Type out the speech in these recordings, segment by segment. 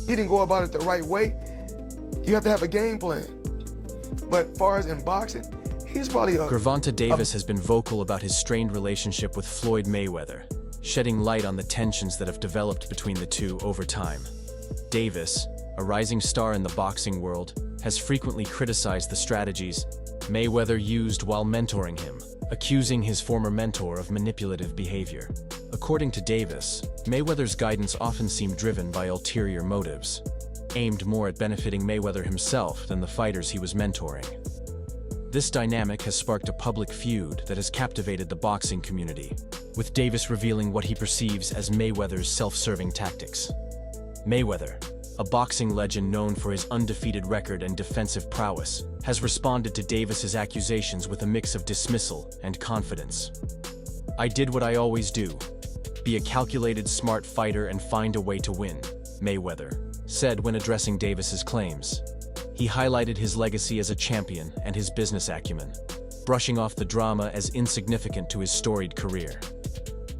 he didn't go about it the right way. You have to have a game plan. But as far as in boxing, he's probably Gervonta Davis has been vocal about his strained relationship with Floyd Mayweather, shedding light on the tensions that have developed between the two over time. Davis, a rising star in the boxing world, has frequently criticized the strategies Mayweather used while mentoring him, accusing his former mentor of manipulative behavior. According to Davis, Mayweather's guidance often seemed driven by ulterior motives, aimed more at benefiting Mayweather himself than the fighters he was mentoring. This dynamic has sparked a public feud that has captivated the boxing community, with Davis revealing what he perceives as Mayweather's self-serving tactics. Mayweather, a boxing legend known for his undefeated record and defensive prowess, has responded to Davis's accusations with a mix of dismissal and confidence. "I did what I always do. Be a calculated, smart fighter and find a way to win," Mayweather said when addressing Davis's claims. He highlighted his legacy as a champion and his business acumen, brushing off the drama as insignificant to his storied career.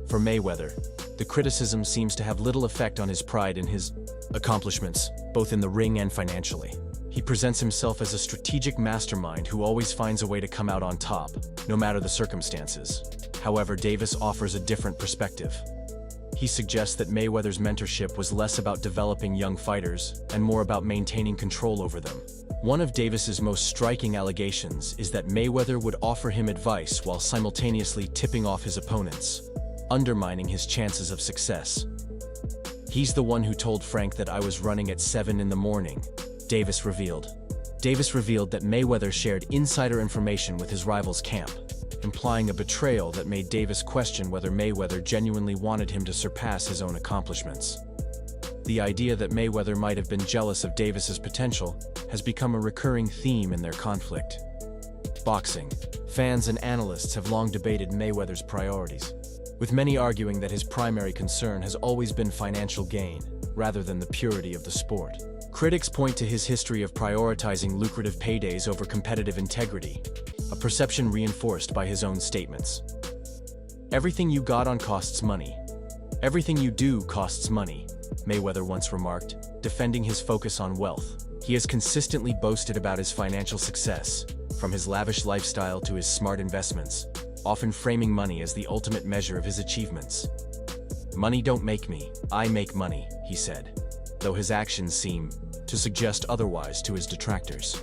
For Mayweather, the criticism seems to have little effect on his pride in his accomplishments, both in the ring and financially. He presents himself as a strategic mastermind who always finds a way to come out on top, no matter the circumstances. However, Davis offers a different perspective. He suggests that Mayweather's mentorship was less about developing young fighters and more about maintaining control over them. One of Davis's most striking allegations is that Mayweather would offer him advice while simultaneously tipping off his opponents, undermining his chances of success. "He's the one who told Frank that I was running at 7 in the morning," Davis revealed. Davis revealed that Mayweather shared insider information with his rival's camp, implying a betrayal that made Davis question whether Mayweather genuinely wanted him to surpass his own accomplishments. The idea that Mayweather might have been jealous of Davis's potential has become a recurring theme in their conflict. Boxing fans and analysts have long debated Mayweather's priorities, with many arguing that his primary concern has always been financial gain, rather than the purity of the sport. Critics point to his history of prioritizing lucrative paydays over competitive integrity, a perception reinforced by his own statements. "Everything you got on costs money. Everything you do costs money," Mayweather once remarked, defending his focus on wealth. He has consistently boasted about his financial success, from his lavish lifestyle to his smart investments, often framing money as the ultimate measure of his achievements. "Money don't make me, I make money," he said, though his actions seem to suggest otherwise to his detractors.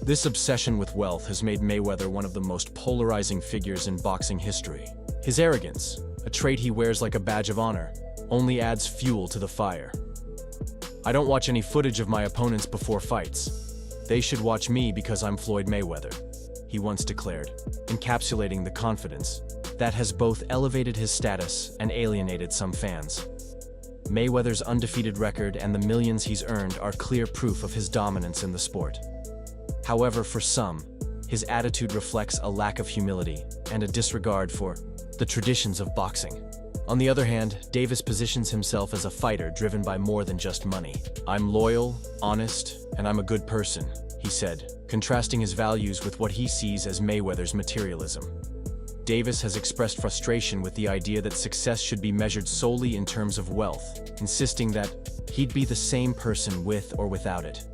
This obsession with wealth has made Mayweather one of the most polarizing figures in boxing history. His arrogance, a trait he wears like a badge of honor, only adds fuel to the fire. "I don't watch any footage of my opponents before fights. They should watch me because I'm Floyd Mayweather," he once declared, encapsulating the confidence that has both elevated his status and alienated some fans. Mayweather's undefeated record and the millions he's earned are clear proof of his dominance in the sport. However, for some, his attitude reflects a lack of humility and a disregard for the traditions of boxing. On the other hand, Davis positions himself as a fighter driven by more than just money. "I'm loyal, honest, and I'm a good person," he said, contrasting his values with what he sees as Mayweather's materialism. Davis has expressed frustration with the idea that success should be measured solely in terms of wealth, insisting that he'd be the same person with or without it.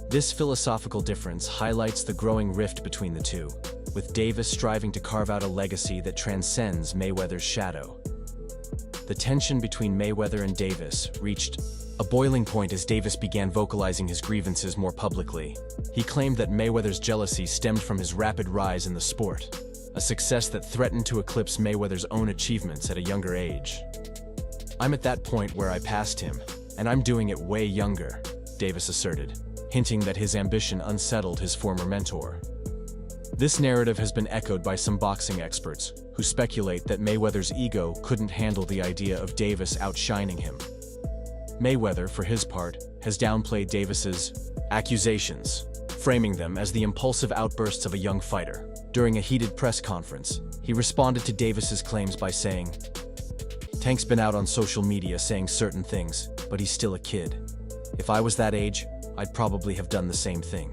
This philosophical difference highlights the growing rift between the two, with Davis striving to carve out a legacy that transcends Mayweather's shadow. The tension between Mayweather and Davis reached a boiling point as Davis began vocalizing his grievances more publicly. He claimed that Mayweather's jealousy stemmed from his rapid rise in the sport, a success that threatened to eclipse Mayweather's own achievements at a younger age. "I'm at that point where I passed him, and I'm doing it way younger," Davis asserted, hinting that his ambition unsettled his former mentor. This narrative has been echoed by some boxing experts, who speculate that Mayweather's ego couldn't handle the idea of Davis outshining him. Mayweather, for his part, has downplayed Davis's accusations, framing them as the impulsive outbursts of a young fighter. During a heated press conference, he responded to Davis's claims by saying, "Tank's been out on social media saying certain things, but he's still a kid. If I was that age, I'd probably have done the same thing."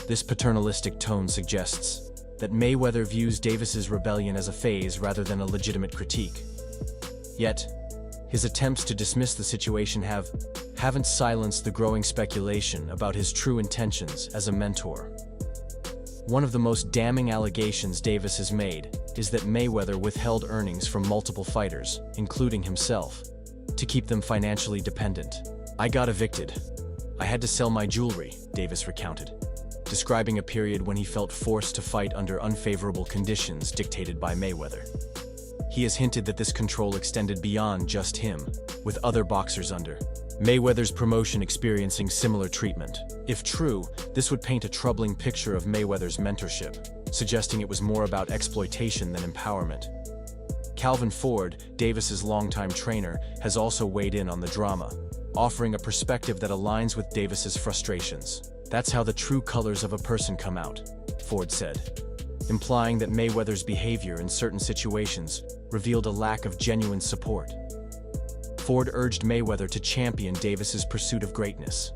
This paternalistic tone suggests that Mayweather views Davis's rebellion as a phase rather than a legitimate critique. Yet, his attempts to dismiss the situation have haven't silenced the growing speculation about his true intentions as a mentor. One of the most damning allegations Davis has made is that Mayweather withheld earnings from multiple fighters, including himself, to keep them financially dependent. "I got evicted. I had to sell my jewelry," Davis recounted, describing a period when he felt forced to fight under unfavorable conditions dictated by Mayweather. He has hinted that this control extended beyond just him, with other boxers under Mayweather's promotion experiencing similar treatment. If true, this would paint a troubling picture of Mayweather's mentorship, suggesting it was more about exploitation than empowerment. Calvin Ford, Davis's longtime trainer, has also weighed in on the drama, offering a perspective that aligns with Davis's frustrations. "That's how the true colors of a person come out," Ford said, implying that Mayweather's behavior in certain situations revealed a lack of genuine support. Ford urged Mayweather to champion Davis's pursuit of greatness.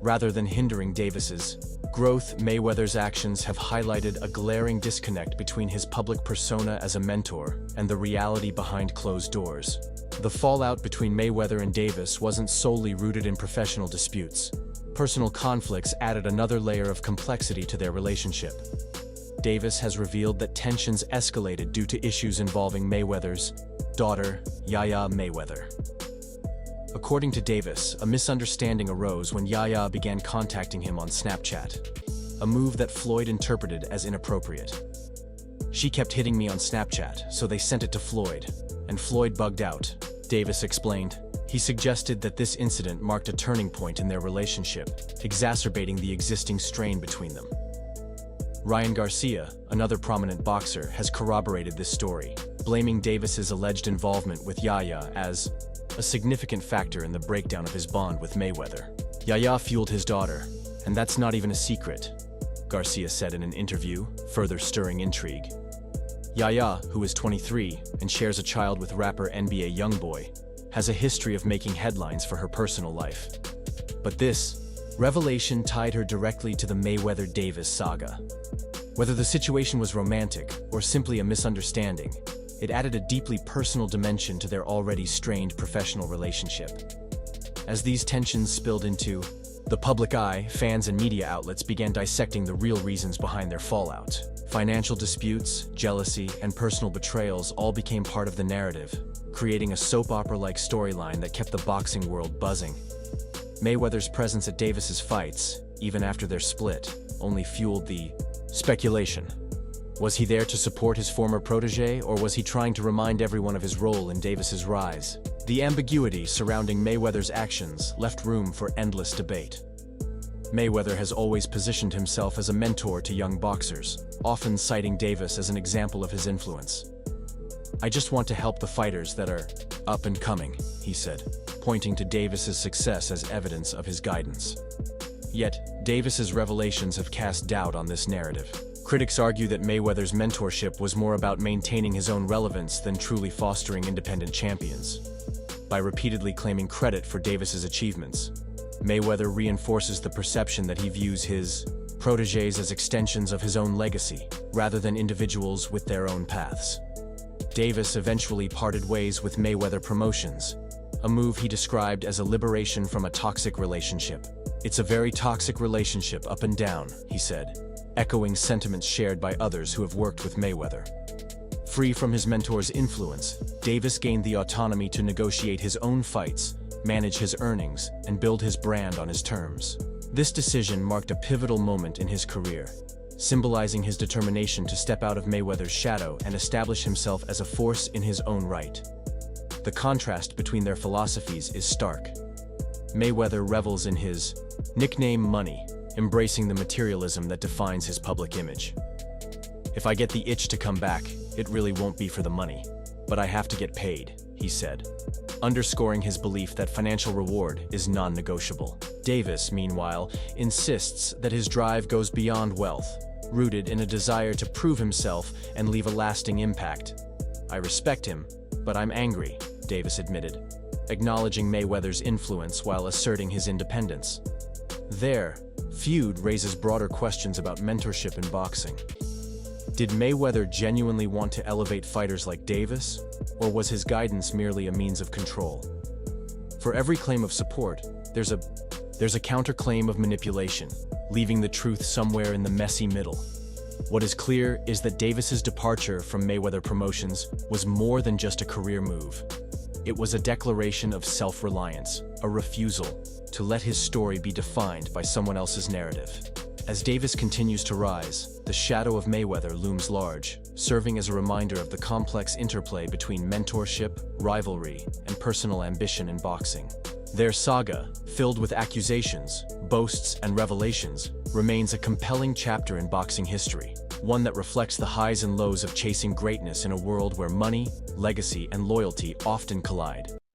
Rather than hindering Davis's growth, Mayweather's actions have highlighted a glaring disconnect between his public persona as a mentor and the reality behind closed doors. The fallout between Mayweather and Davis wasn't solely rooted in professional disputes. Personal conflicts added another layer of complexity to their relationship. Davis has revealed that tensions escalated due to issues involving Mayweather's daughter, Yaya Mayweather. According to Davis, a misunderstanding arose when Yaya began contacting him on Snapchat, a move that Floyd interpreted as inappropriate. "She kept hitting me on Snapchat, so they sent it to Floyd, and Floyd bugged out," Davis explained. He suggested that this incident marked a turning point in their relationship, exacerbating the existing strain between them. Ryan Garcia, another prominent boxer, has corroborated this story, blaming Davis's alleged involvement with Yaya as a significant factor in the breakdown of his bond with Mayweather. "Yaya fueled his daughter, and that's not even a secret," Garcia said in an interview, further stirring intrigue. Yaya, who is 23 and shares a child with rapper NBA Youngboy, has a history of making headlines for her personal life. But this revelation tied her directly to the Mayweather-Davis saga. Whether the situation was romantic or simply a misunderstanding, it added a deeply personal dimension to their already strained professional relationship. As these tensions spilled into the public eye, fans and media outlets began dissecting the real reasons behind their fallout. Financial disputes, jealousy, and personal betrayals all became part of the narrative, creating a soap opera-like storyline that kept the boxing world buzzing. Mayweather's presence at Davis's fights, even after their split, only fueled the speculation. Was he there to support his former protege, or was he trying to remind everyone of his role in Davis's rise? The ambiguity surrounding Mayweather's actions left room for endless debate. Mayweather has always positioned himself as a mentor to young boxers, often citing Davis as an example of his influence. "I just want to help the fighters that are up and coming," he said, pointing to Davis's success as evidence of his guidance. Yet, Davis's revelations have cast doubt on this narrative. Critics argue that Mayweather's mentorship was more about maintaining his own relevance than truly fostering independent champions. By repeatedly claiming credit for Davis's achievements, Mayweather reinforces the perception that he views his protégés as extensions of his own legacy, rather than individuals with their own paths. Davis eventually parted ways with Mayweather Promotions, a move he described as a liberation from a toxic relationship. "It's a very toxic relationship up and down," he said, echoing sentiments shared by others who have worked with Mayweather. Free from his mentor's influence, Davis gained the autonomy to negotiate his own fights, manage his earnings, and build his brand on his terms. This decision marked a pivotal moment in his career, symbolizing his determination to step out of Mayweather's shadow and establish himself as a force in his own right. The contrast between their philosophies is stark. Mayweather revels in his nickname money, embracing the materialism that defines his public image. "If I get the itch to come back, it really won't be for the money, but I have to get paid," he said, underscoring his belief that financial reward is non-negotiable. Davis, meanwhile, insists that his drive goes beyond wealth, rooted in a desire to prove himself and leave a lasting impact. "I respect him, but I'm angry," Davis admitted, acknowledging Mayweather's influence while asserting his independence. Their feud raises broader questions about mentorship in boxing. Did Mayweather genuinely want to elevate fighters like Davis, or was his guidance merely a means of control? For every claim of support, there's a counterclaim of manipulation, leaving the truth somewhere in the messy middle. What is clear is that Davis's departure from Mayweather Promotions was more than just a career move. It was a declaration of self-reliance, a refusal to let his story be defined by someone else's narrative. As Davis continues to rise, the shadow of Mayweather looms large, serving as a reminder of the complex interplay between mentorship, rivalry, and personal ambition in boxing. Their saga, filled with accusations, boasts, and revelations, remains a compelling chapter in boxing history, one that reflects the highs and lows of chasing greatness in a world where money, legacy, and loyalty often collide.